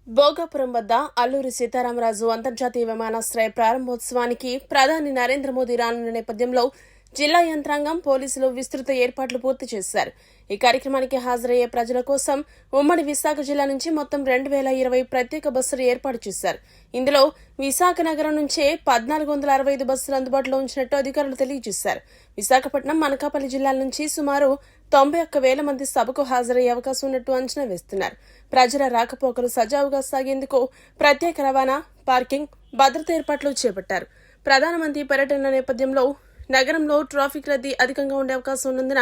భోగాపురం వద్ద అల్లూరి సీతారామరాజు అంతర్జాతీయ విమానాశ్రయ ప్రారంభోత్సవానికి ప్రధాని నరేంద్ర మోదీ రానున్న నేపథ్యంలో జిల్లా యంత్రాంగం పోలీసులు విస్తృత ఏర్పాట్లు పూర్తి చేశారు. ఈ కార్యక్రమానికి హాజరయ్యే ప్రజల కోసం ఉమ్మడి విశాఖ జిల్లా నుంచి మొత్తం 2020 ప్రత్యేక బస్సులు ఏర్పాటు చేశారు. ఇందులో విశాఖ నగరం నుంచే 1465 బస్సులు అందుబాటులో ఉంచినట్టు అధికారులు తెలియజేశారు. విశాఖపట్నం, అనకాపల్లి జిల్లాల నుంచి సుమారు 91,000 మంది సభకు హాజరయ్యే అవకాశం ఉన్నట్టు అంచనా వేస్తున్నారు. ప్రజల రాకపోకలు సజావుగా సాగేందుకు ప్రత్యేక రవాణా, పార్కింగ్, భద్రత ఏర్పాట్లు చేపట్టారు. ప్రధానమంత్రి పర్యటన నేపథ్యంలో నగరంలో ట్రాఫిక్ రద్దీ అధికంగా ఉండే అవకాశం ఉన్నందున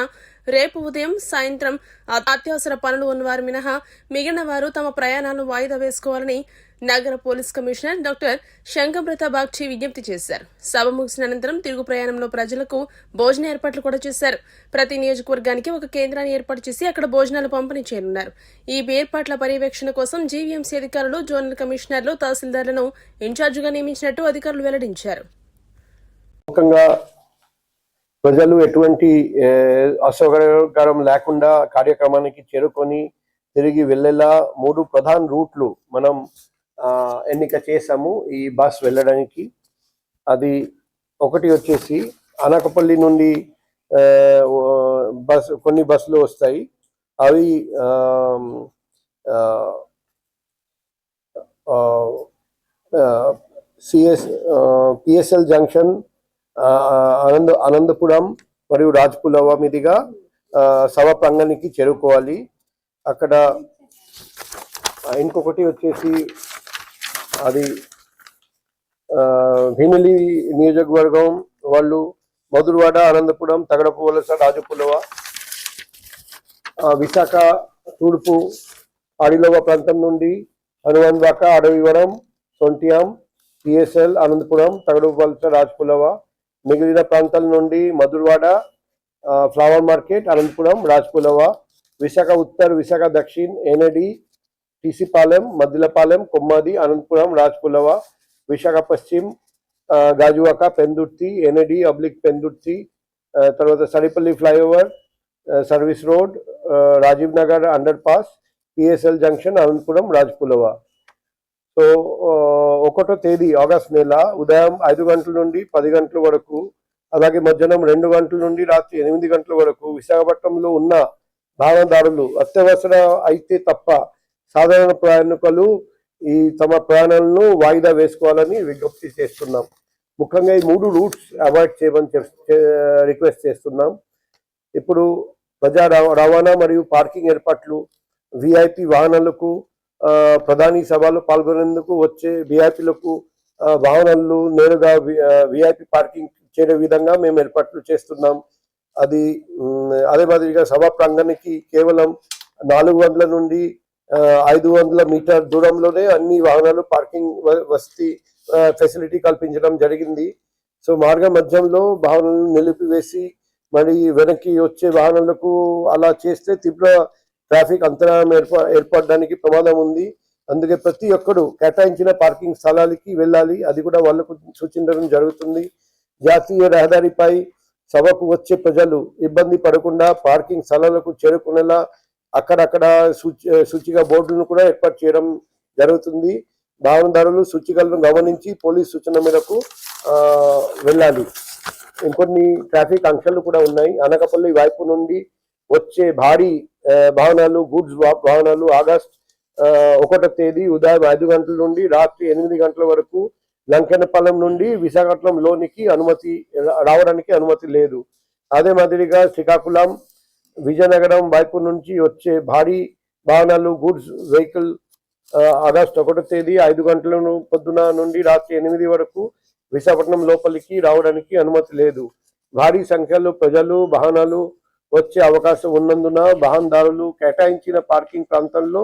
రేపు ఉదయం, సాయంత్రం అత్యవసర పనులు ఉన్నవారు మినహా మిగిలిన వారు తమ ప్రయాణాలను వాయిదా వేసుకోవాలని నగర police commissioner doctor Shankhabrata Bagchi విజ్ఞప్తి చేశారు. సభ ముగిసిన అనంతరం తిరుగు ప్రయాణంలో ప్రజలకు భోజన ఏర్పాట్లు కూడా చేశారు. ప్రతి నియోజకవర్గానికి ఒక కేంద్రాన్ని ఏర్పాటు చేసి అక్కడ భోజనాలు పంపిణీ చేయనున్నారు. ఈ ఏర్పాట్ల పర్యవేక్షణ కోసం జీవీఎంసీ అధికారులు, జోనల్ కమిషనర్లు, తహసీల్దార్లను ఇన్ఛార్జిగా నియమించినట్టు అధికారులు వెల్లడించారు. ప్రజలు ఎటువంటి అసౌకర్యం లేకుండా కార్యక్రమానికి చేరుకొని తిరిగి వెళ్ళేలా 3 ప్రధాన రూట్లు మనం ఎన్నిక చేసాము ఈ బస్ వెళ్ళడానికి. అది ఒకటి వచ్చేసి అనకాపల్లి నుండి కొన్ని బస్సులు వస్తాయి. అవి పిఎస్ఎల్ జంక్షన్, అనంతపురం మరియు రాజ్పులవ మీదుగా సభ ప్రాంగణానికి చేరుకోవాలి. అక్కడ ఇంకొకటి వచ్చేసి అది భీమిలి నియోజకవర్గం వాళ్ళు మధురవాడ, అనంతపురం, తగడపు వలస, రాజపులవ, విశాఖ తూర్పు ఆడిలవ ప్రాంతం నుండి హనుమంద్వాక, అడవివరం, సొంటియాం, పిఎస్ఎల్, అనంతపురం, తగడపు వలస, రాజపులవ, మిగిలిన ప్రాంతాల నుండి మధురవాడ, ఫ్లవర్ మార్కెట్, అనంతపురం, రాజ్పులవ, విశాఖ ఉత్తర్, విశాఖ దక్షిణ, ఎనడి, టీసీపాలెం, మద్దిలపాలెం, కొమ్మాది, అనంతపురం, రాజ్పులవ, విశాఖ పశ్చిమ, గాజువాక, పెందుర్తి, ఎనడి అబ్లిక్ పెందుర్తి, తర్వాత Saripalli flyover, service road, Rajiv Nagar under pass, PSL junction, Anantapuram, Rajpulava. So 1వ తేదీ ఆగస్ట్ నెల ఉదయం 5 గంటల నుండి 10 గంటల వరకు, అలాగే మధ్యాహ్నం 2 గంటల నుండి రాత్రి 8 గంటల వరకు విశాఖపట్నంలో ఉన్న వాహనదారులు అత్యవసర అయితే తప్ప సాధారణ ప్రయాణికులు తమ ప్రయాణాలను వాయిదా వేసుకోవాలని విజ్ఞప్తి చేస్తున్నాం. ముఖ్యంగా ఈ 3 రూట్స్ అవాయిడ్ చేయమని రిక్వెస్ట్ చేస్తున్నాం. ఇప్పుడు ప్రజా రవాణా మరియు పార్కింగ్ ఏర్పాట్లు, విఐపి వాహనాలకు, ప్రధాని సభలో పాల్గొనేందుకు వచ్చే విఐపీలకు వాహనాలు నేరుగా విఐపి పార్కింగ్ చేరే విధంగా మేము ఏర్పాట్లు చేస్తున్నాం. అదే మాదిరిగా సభా ప్రాంగణానికి కేవలం 400 నుండి 500 మీటర్ దూరంలోనే అన్ని వాహనాలు పార్కింగ్ వసతి ఫెసిలిటీ కల్పించడం జరిగింది. సో మార్గ మధ్యంలో వాహనాలను నిలిపివేసి మరి వెనక్కి వచ్చే వాహనాలకు అలా చేస్తే తీవ్ర ట్రాఫిక్ అంతరాయం ఏర్పడడానికి ప్రమాదం ఉంది. అందుకే ప్రతి ఒక్కరు కేటాయించిన పార్కింగ్ స్థలాలకి వెళ్ళాలి. అది కూడా వాళ్లకు సూచించడం జరుగుతుంది. జాతీయ రహదారిపై సభకు వచ్చే ప్రజలు ఇబ్బంది పడకుండా పార్కింగ్ స్థలాలకు చేరుకునేలా అక్కడక్కడ సూచిక బోర్డులను కూడా ఏర్పాటు చేయడం జరుగుతుంది. వాహనదారులు సూచికలను గమనించి పోలీస్ సూచన మేరకు వెళ్ళాలి. ఇంకొన్ని ట్రాఫిక్ ఆంక్షలు కూడా ఉన్నాయి. అనకాపల్లి వైపు నుండి వచ్చే భారీ వాహనాలు, గూడ్స్ వాహనాలు ఆగస్ట్ 1వ తేదీ ఉదయం 5 గంటల నుండి రాత్రి 8 గంటల వరకు లంకెనపాలెం నుండి విశాఖపట్నం లోనికి రావడానికి అనుమతి లేదు. అదే మాదిరిగా శ్రీకాకుళం, విజయనగరం వైపు నుంచి వచ్చే భారీ వాహనాలు, గూడ్స్ వెహికల్ ఆగస్ట్ 1వ తేదీ 5 గంటల పొద్దున నుండి రాత్రి 8 వరకు విశాఖపట్నం లోపలికి రావడానికి అనుమతి లేదు. భారీ సంఖ్యలో ప్రజలు, వాహనాలు వచ్చే అవకాశం ఉన్నందున వాహనదారులు కేటాయించిన పార్కింగ్ ప్రాంతంలో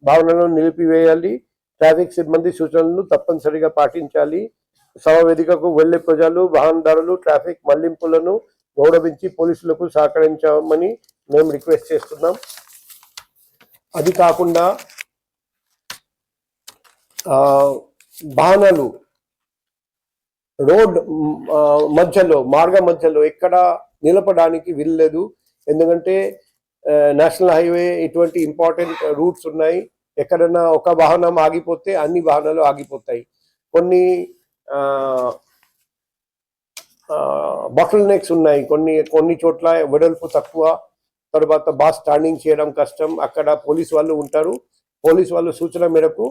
వాహనాలను నిలిపివేయాలి. ట్రాఫిక్ సిబ్బంది సూచనలను తప్పనిసరిగా పాటించాలి. సభ వేదికకు వెళ్లే ప్రజలు, వాహనదారులు ట్రాఫిక్ మళ్లింపులను గౌరవించి పోలీసులకు సహకరించామని మేము రిక్వెస్ట్ చేస్తున్నాం. అది కాకుండా వాహనాలు రోడ్ మధ్యలో, మార్గ మధ్యలో ఎక్కడ నిలపడానికి వీల్లేదు. ఎందుకంటే నేషనల్ హైవే ఇటువంటి ఇంపార్టెంట్ రూట్స్ ఉన్నాయి. ఎక్కడైనా ఒక వాహనం ఆగిపోతే అన్ని వాహనాలు ఆగిపోతాయి. కొన్ని బాటిల్ నెక్స్ ఉన్నాయి, కొన్ని చోట్ల వెడల్పు తక్కువ, తర్వాత బాస్ స్టాండింగ్ చేయడం కష్టం, అక్కడ పోలీస్ వాళ్ళు ఉంటారు, పోలీస్ వాళ్ళు సూచన మేరకు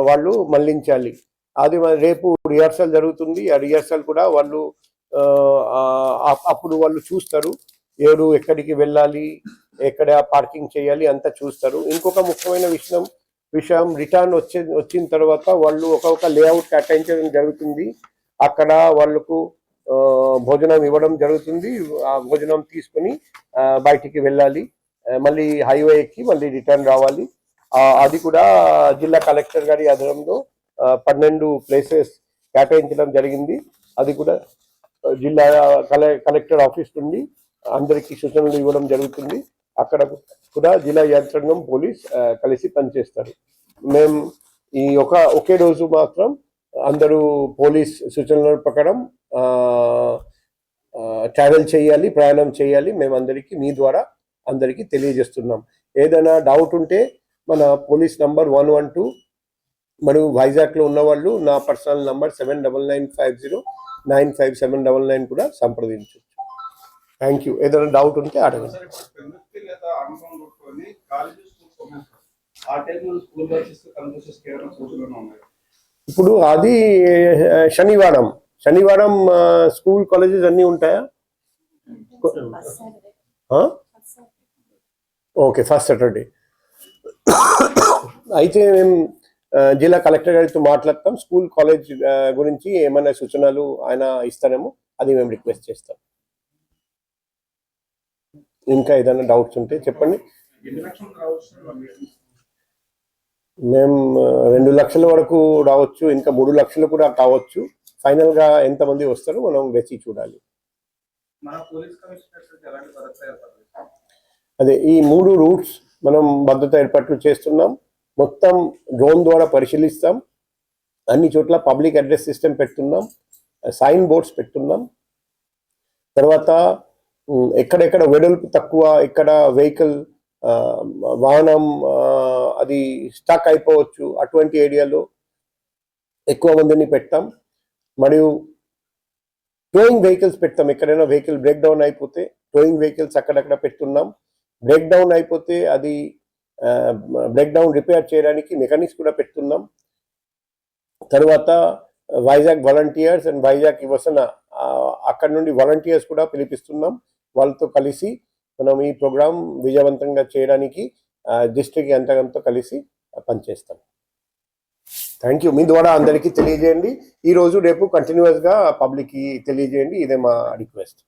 వాళ్ళు మళ్లించాలి. అది రేపు రిహార్సల్ జరుగుతుంది. ఆ రిహార్సల్ కూడా వాళ్ళు అప్పుడు వాళ్ళు చూస్తారు ఎవరు ఎక్కడికి వెళ్ళాలి, ఎక్కడ పార్కింగ్ చేయాలి అంతా చూస్తారు. ఇంకొక ముఖ్యమైన విషయం రిటర్న్ వచ్చిన తర్వాత వాళ్ళు ఒక లేఅవుట్ కేటాయించడం జరుగుతుంది. అక్కడ వాళ్ళకు భోజనం ఇవ్వడం జరుగుతుంది. ఆ భోజనం తీసుకుని బయటికి వెళ్ళాలి, మళ్ళీ హైవే ఎక్కి మళ్ళీ రిటర్న్ రావాలి. అది కూడా జిల్లా కలెక్టర్ గారి ఆధ్వర్యంలో 12 ప్లేసెస్ కేటాయించడం జరిగింది. అది కూడా జిల్లా కలెక్టర్ ఆఫీస్ నుండి అందరికీ సూచనలు ఇవ్వడం జరుగుతుంది. అక్కడ కూడా జిల్లా యంత్రాంగం పోలీస్ కలిసి పనిచేస్తారు. మేము ఈ ఒకే రోజు మాత్రం అందరూ పోలీస్ సూచనల ప్రకారం ట్రావెల్ చేయాలి, ప్రయాణం చేయాలి. మేము అందరికీ మీ ద్వారా అందరికీ తెలియజేస్తున్నాం. ఏదైనా డౌట్ ఉంటే మన పోలీస్ నంబర్ 112 మరియు వైజాగ్లో ఉన్న వాళ్ళు నా పర్సనల్ నంబర్ 7995095799 కూడా సంప్రదించవచ్చు. Thank you. ఏదైనా డౌట్ ఉంటే అడగండి. ఇప్పుడు అది శనివారం స్కూల్ కాలేజెస్ అన్నీ ఉంటాయా? Okay, first Saturday. అయితే మేము జిల్లా కలెక్టర్ గారితో మాట్లాడతాం. స్కూల్ కాలేజ్ గురించి ఏమైనా సూచనలు ఆయన ఇస్తారేమో, అది మేము రిక్వెస్ట్ చేస్తాం. ఇంకా ఏదైనా డౌట్స్ ఉంటే చెప్పండి. మేము 2 లక్షల వరకు రావచ్చు, ఇంకా 3 లక్షలు కూడా కావచ్చు. ఫైనల్ గా ఎంతమంది వస్తారో మనం వేచి చూడాలి. అదే ఈ 3 రూట్స్ మనం భద్రత ఏర్పాట్లు చేస్తున్నాం. మొత్తం డ్రోన్ ద్వారా పరిశీలిస్తాం. అన్ని చోట్ల పబ్లిక్ అడ్రస్ సిస్టమ్ పెడుతున్నాం, సైన్ బోర్డ్స్ పెడుతున్నాం. తర్వాత ఎక్కడెక్కడ వెడల్పు తక్కువ, ఇక్కడ వెహికల్ వాహనం అది స్టక్ అయిపోవచ్చు, అటువంటి ఏరియాలో ఎక్కువ మందిని పెట్టాం. మరియు టోయింగ్ వెహికల్స్ పెడతాం. ఎక్కడైనా వెహికల్ బ్రేక్ డౌన్ అయిపోతే టోయింగ్ వెహికల్స్ అక్కడక్కడ పెడుతున్నాం. బ్రేక్ డౌన్ అయిపోతే అది బ్రేక్ డౌన్ రిపేర్ చేయడానికి మెకానిక్స్ కూడా పెడుతున్నాం. తర్వాత వైజాగ్ వాలంటీర్స్ అండ్ వైజాగ్ యువసేన అక్కడ నుండి వాలంటీర్స్ కూడా పిలిపిస్తున్నాం. వాళ్ళతో కలిసి మనం ఈ ప్రోగ్రాం విజయవంతంగా చేయడానికి డిస్ట్రిక్ట్ యంత్రాంగంతో కలిసి పనిచేస్తాం. Thank you. మీ ద్వారా అందరికీ తెలియజేయండి. ఈరోజు రేపు కంటిన్యూస్గా పబ్లిక్కి తెలియజేయండి. ఇదే మా రిక్వెస్ట్.